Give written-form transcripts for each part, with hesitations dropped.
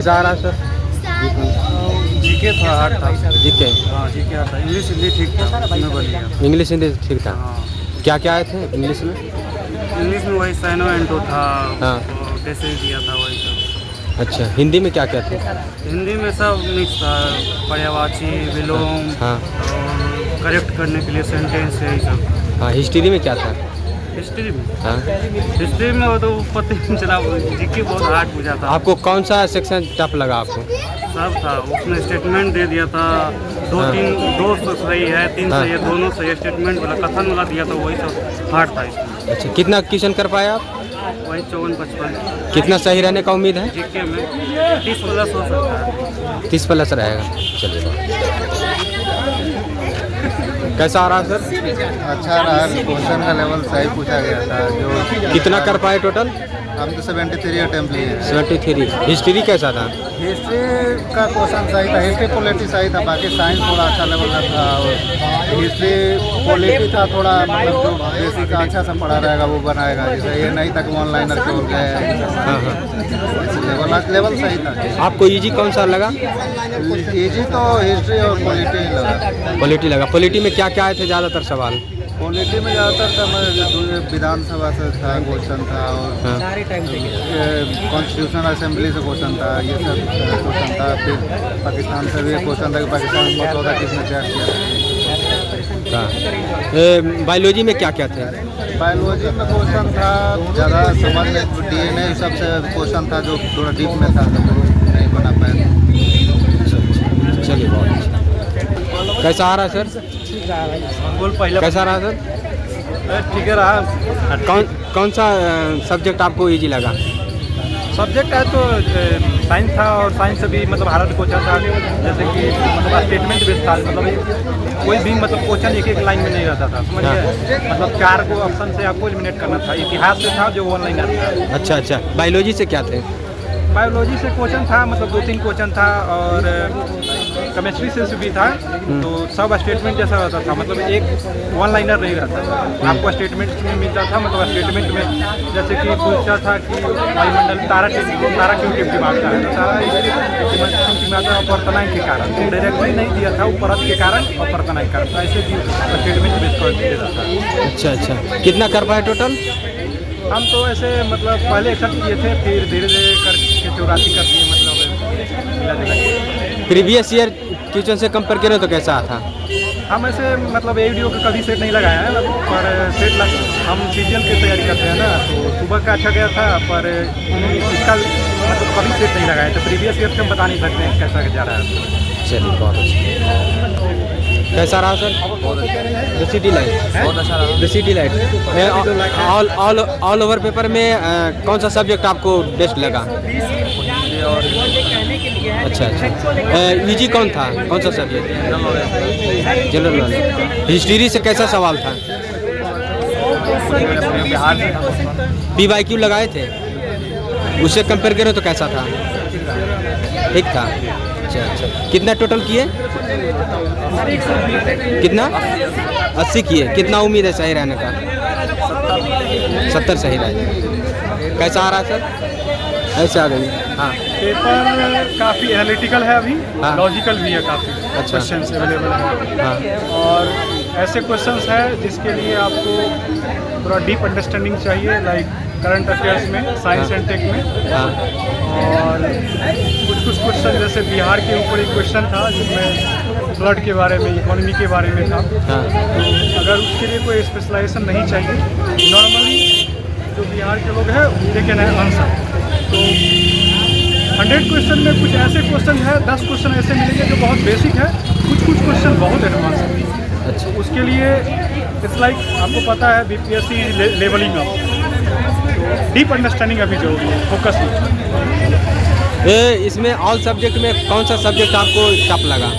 जा रहा sir? GK था, हार्ड था। जीके? हाँ जीके आता। इंग्लिश हिंदी ठीक था, मैं बोल गया। इंग्लिश हिंदी ठीक था। हाँ क्या क्या आए थे इंग्लिश में? इंग्लिश में वही साइनो एंटो था। हाँ। कैसे दिया था वही सब। अच्छा, हिंदी में क्या क्या थे? हिंदी में सब मिक्स था, पर्यायवाची, विलोम हाँ। और करेक्ट करने के लिए सेंटेंस यही सब। हाँ, हिस्ट्री में क्या था? हिस्ट्री में हाँ। हिस्ट्री में वो तो पता ही नहीं चला, जीके बहुत हार्ड पूछा था। आपको कौन सा सेक्शन टफ लगा आपको? सब था, उसने स्टेटमेंट दे दिया था। दो सही है, तीन हाँ। सही है, दोनों सही है। स्टेटमेंट वाला कथन वाला दिया था, वही सब हार्ड था इसमें। अच्छा, कितना क्वेश्चन कर पाए आप? वही 54-55। कितना सही रहने का उम्मीद है? जीके में 30+ हो सकता है। 30+ रहेगा। चलिए, कैसा आ रहा सर? अच्छा रहा, क्वेश्चन का लेवल सही पूछा गया था। जो कितना कर पाए टोटल? हम तो 73 अटेम्प्ट लिए हैं। 73। हिस्ट्री कैसा था? हिस्ट्री का क्वेश्चन सही था, हिस्ट्री पॉलिटी सही था, बाकी साइंस थोड़ा अच्छा लेवल का था। और हिस्ट्री पॉलिटी था थोड़ा, मतलब जो बेसिक अच्छा से पढ़ा रहेगा वो बनाएगा। जैसे ये नहीं था कि वन लाइनर के हो गए। हाँ हाँ। लेवल सही था। आपको इजी कौन सा लगा? इजी तो हिस्ट्री और पॉलिटी लगा। पॉलिटी लगा। पॉलिटी में क्या क्या आए थे ज़्यादातर सवाल? पॉलिटी में ज़्यादातर समय विधानसभा से था क्वेश्चन था, और हाँ। कॉन्स्टिट्यूशन असेंबली से क्वेश्चन था, ये सब क्वेश्चन था। फिर पाकिस्तान से भी क्वेश्चन था कि पाकिस्तान में मसौदा किसने तैयार किया। हाँ। बायोलॉजी में क्या क्या थे? बायोलॉजी में क्वेश्चन था ज़्यादा समझ में, DNA सबसे क्वेश्चन था जो थोड़ा डीप में था, तो नहीं बना पाया। चलिए, बहुत अच्छा। कैसा आ रहा है सर? बोल पहले कैसा रहा सर? ठीक है रहा। कौन सा सब्जेक्ट आपको इजी लगा? सब्जेक्ट है तो साइंस था, और साइंस से भी मतलब हार्ड क्वेश्चन था। जैसे कि मतलब स्टेटमेंट बेस्ड था, मतलब कोई भी मतलब क्वेश्चन एक लाइन में नहीं रहता था, समझिए। मतलब 4 को ऑप्शन से आपको एलिमिनेट करना था। इतिहास से था जो 1 लाइनर था। अच्छा अच्छा। बायोलॉजी से क्या थे? बायोलॉजी से क्वेश्चन था, मतलब 2-3 क्वेश्चन था, और केमिस्ट्री से भी था। तो सब स्टेटमेंट जैसा रहता था, मतलब एक 1 लाइनर नहीं रहता था। आपको स्टेटमेंट में मिलता था, मतलब स्टेटमेंट में जैसे कि पूछता था कि वायुमंडल तारा क्यों टिमटिमाता है, तो तारा इसलिए टिमटिमाता है अपवर्तनांक के कारण। तो डायरेक्टली नहीं दिया था, वो परत के कारण अपवर्तनांक के कारण, ऐसे भी स्टेटमेंट बेस कर देता था। अच्छा अच्छा। कितना कर पाए टोटल? हम तो ऐसे मतलब पहले 61 किए थे, फिर धीरे धीरे करके 84 कर दिए, मतलब प्रीवियस ईयर क्वेश्चन से कंपेयर करें तो कैसा था? हम ऐसे मतलब ये वीडियो का कभी सेट नहीं लगाया है, पर सेट हम सीरियल की तैयारी करते हैं ना, तो सुबह का अच्छा गया था, पर इसका मतलब कभी सेट नहीं लगाया। तो प्रीवियस ईयर से हम बता नहीं सकते हैं कैसा जा रहा है। चलिए, बहुत अच्छा। कैसा रहा सर? The city light. बहुत अच्छा रहा। The city light. All over paper में कौन सा सब्जेक्ट आपको बेस्ट लगा? अच्छा अच्छा। इजी कौन था? कौन सा सब्जेक्ट? General knowledge. हिस्ट्री से कैसा सवाल था? बिहार से PYQ लगाए थे, उससे कंपेयर करें तो कैसा था? ठीक था। अच्छा अच्छा। कितना टोटल किए? कितना? 80 किए। कितना उम्मीद है सही रहने का? 70 सही रहे। कैसा आ रहा सर? ऐसे आ गई। हाँ। पेपर काफ़ी एनालिटिकल है अभी, हाँ। लॉजिकल भी है काफ़ी। अच्छा। क्वेश्चंस अवेलेबल है, हाँ। और ऐसे क्वेश्चंस है जिसके लिए आपको थोड़ा डीप अंडरस्टैंडिंग चाहिए, लाइक करंट अफेयर्स में, साइंस एंड टेक में। हाँ। और कुछ क्वेश्चन जैसे बिहार के ऊपर एक क्वेश्चन था जिसमें फ्लड के बारे में, इकोनॉमी के बारे में था। हाँ। तो अगर उसके लिए कोई स्पेशलाइजेशन नहीं चाहिए, नॉर्मली जो बिहार के लोग हैं दे कैन आंसर। तो 100 क्वेश्चन में कुछ ऐसे क्वेश्चन है, 10 क्वेश्चन ऐसे मिलेंगे जो बहुत बेसिक है, कुछ क्वेश्चन बहुत एडवांस है। अच्छा। उसके लिए इट्स लाइक आपको पता है BPSC levelling up, deep understanding अभी जरूरी है, फोकस में। इसमें ऑल सब्जेक्ट में कौन सा सब्जेक्ट आपको टफ लगा?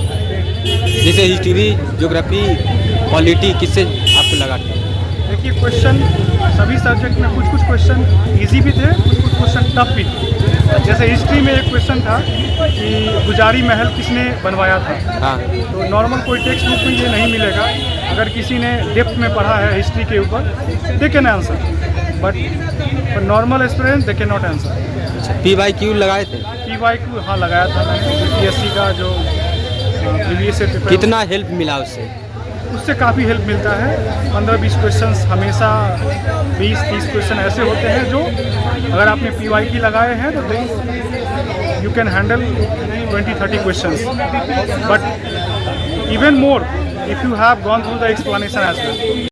जैसे हिस्ट्री, ज्योग्राफी, पॉलिटी, किससे आपको लगा? देखिए, क्वेश्चन सभी सब्जेक्ट में कुछ क्वेश्चन इजी भी थे, कुछ क्वेश्चन टफ भी थे। जैसे हिस्ट्री में एक क्वेश्चन था कि गुजारी महल किसने बनवाया था। हाँ। तो नॉर्मल कोई टेक्स्ट बुक में ये नहीं मिलेगा। अगर किसी ने डेप्थ में पढ़ा है हिस्ट्री के ऊपर, they can answer, but normal experience they can not answer. PYQ लगाए थे? PYQ हाँ लगाया था मैंने, PSC का जो प्रीवियस से प्रिपेयर, कितना हेल्प मिला उससे? उससे काफ़ी हेल्प मिलता है। 15-20 क्वेश्चंस हमेशा 20-30 क्वेश्चन ऐसे होते हैं जो अगर आपने PYQ लगाए हैं तो you can handle 20-30 questions, but even more if you have gone through the explanation as well.